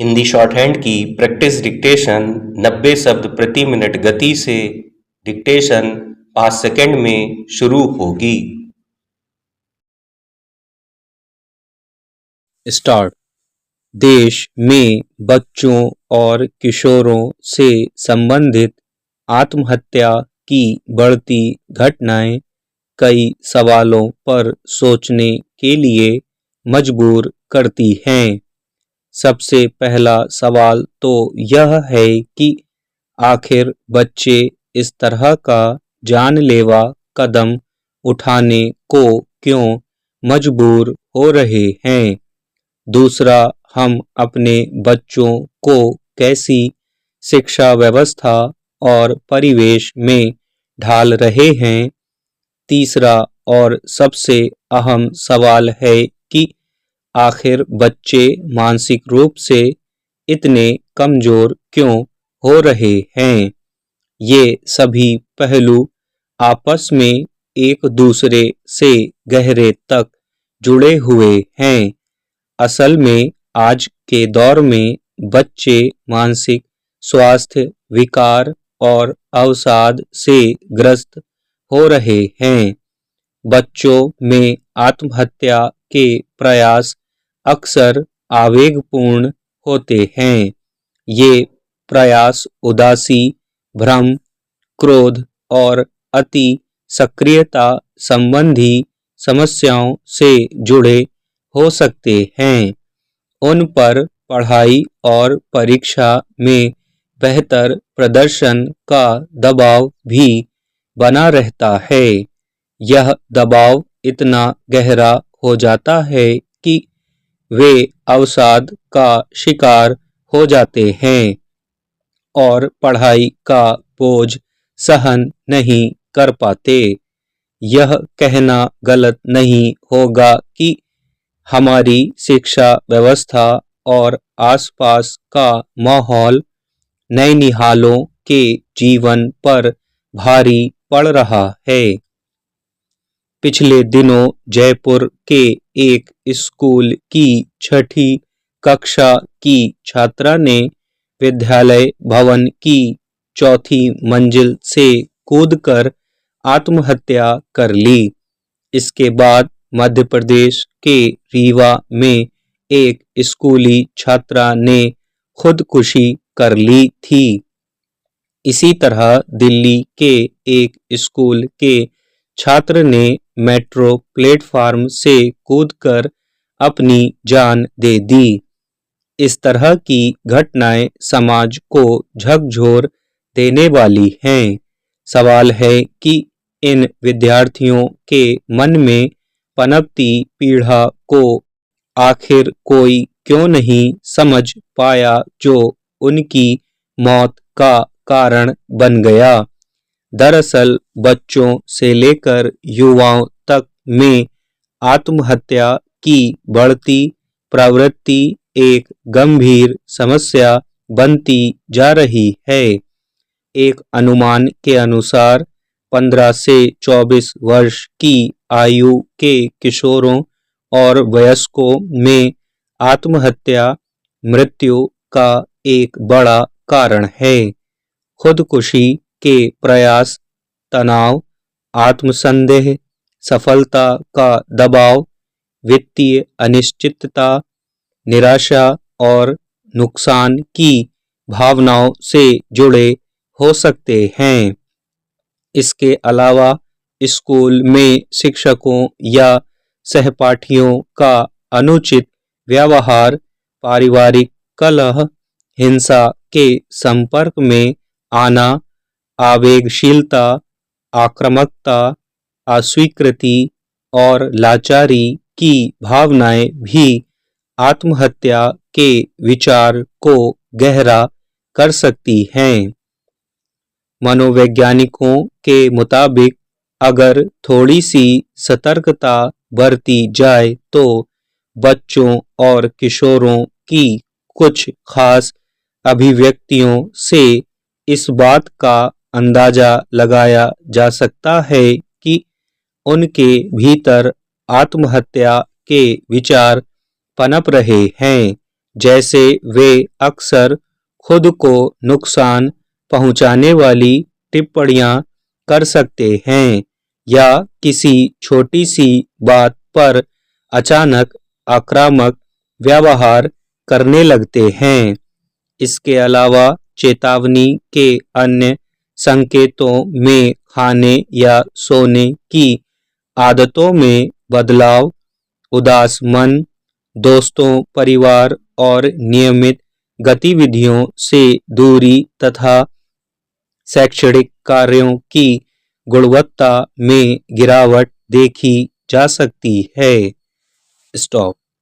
Hindi shorthand की practice dictation 90 शब्द प्रति मिनट गति से डिक्टेशन 5 सेकंड में शुरू होगी। स्टार्ट। देश में बच्चों और किशोरों से संबंधित आत्महत्या की बढ़ती घटनाएं कई सवालों पर सोचने के लिए मजबूर करती हैं। सबसे पहला सवाल तो यह है कि आखिर बच्चे इस तरह का जानलेवा कदम उठाने को क्यों मजबूर हो रहे हैं। दूसरा, हम अपने बच्चों को कैसी शिक्षा व्यवस्था और परिवेश में ढाल रहे हैं। तीसरा और सबसे अहम सवाल है कि आखिर बच्चे मानसिक रूप से इतने कमजोर क्यों हो रहे हैं। ये सभी पहलू आपस में एक दूसरे से गहरे तक जुड़े हुए हैं। असल में आज के दौर में बच्चे मानसिक स्वास्थ्य विकार और अवसाद से ग्रस्त हो रहे हैं। बच्चों में आत्महत्या के प्रयास अक्सर आवेगपूर्ण होते हैं। ये प्रयास उदासी, भ्रम, क्रोध और अति सक्रियता संबंधी समस्याओं से जुड़े हो सकते हैं। उन पर पढ़ाई और परीक्षा में बेहतर प्रदर्शन का दबाव भी बना रहता है। यह दबाव इतना गहरा हो जाता है कि वे अवसाद का शिकार हो जाते हैं और पढ़ाई का बोझ सहन नहीं कर पाते। यह कहना गलत नहीं होगा कि हमारी शिक्षा व्यवस्था और आसपास का माहौल नैनिहालों के जीवन पर भारी पड़ रहा है। पिछले दिनों जयपुर के एक स्कूल की 6ठी कक्षा की छात्रा ने विद्यालय भवन की 4थी मंजिल से कूदकर आत्महत्या कर ली। इसके बाद मध्य प्रदेश के रीवा में एक स्कूली छात्रा ने खुदकुशी कर ली थी। इसी तरह दिल्ली के एक स्कूल के छात्र ने मेट्रो प्लेटफार्म से कूदकर अपनी जान दे दी। इस तरह की घटनाएं समाज को झकझोर देने वाली हैं। सवाल है कि इन विद्यार्थियों के मन में पनपती पीड़ा को आखिर कोई क्यों नहीं समझ पाया, जो उनकी मौत का कारण बन गया। दरअसल बच्चों से लेकर युवाओं तक में आत्महत्या की बढ़ती प्रवृत्ति एक गंभीर समस्या बनती जा रही है। एक अनुमान के अनुसार 15 से 24 वर्ष की आयु के किशोरों और वयस्कों में आत्महत्या मृत्यु का एक बड़ा कारण है। खुदकुशी के प्रयास, तनाव, आत्मसंदेह, सफलता का दबाव, वित्तीय अनिश्चितता, निराशा और नुकसान की भावनाओं से जुड़े हो सकते हैं। इसके अलावा स्कूल में शिक्षकों या सहपाठियों का अनुचित व्यवहार, पारिवारिक कलह, हिंसा के संपर्क में आना, आवेगशीलता, आक्रामकता, अस्वीकृति और लाचारी की भावनाएं भी आत्महत्या के विचार को गहरा कर सकती हैं। मनोवैज्ञानिकों के मुताबिक अगर थोड़ी सी सतर्कता बरती जाए तो बच्चों और किशोरों की कुछ खास अभिव्यक्तियों से इस बात का अंदाजा लगाया जा सकता है कि उनके भीतर आत्महत्या के विचार पनप रहे हैं। जैसे वे अक्सर खुद को नुकसान पहुंचाने वाली टिप्पणियां कर सकते हैं या किसी छोटी सी बात पर अचानक आक्रामक व्यवहार करने लगते हैं। इसके अलावा चेतावनी के अन्य संकेतों में खाने या सोने की आदतों में बदलाव, उदास मन, दोस्तों, परिवार और नियमित गतिविधियों से दूरी तथा शैक्षणिक कार्यों की गुणवत्ता में गिरावट देखी जा सकती है। स्टॉप।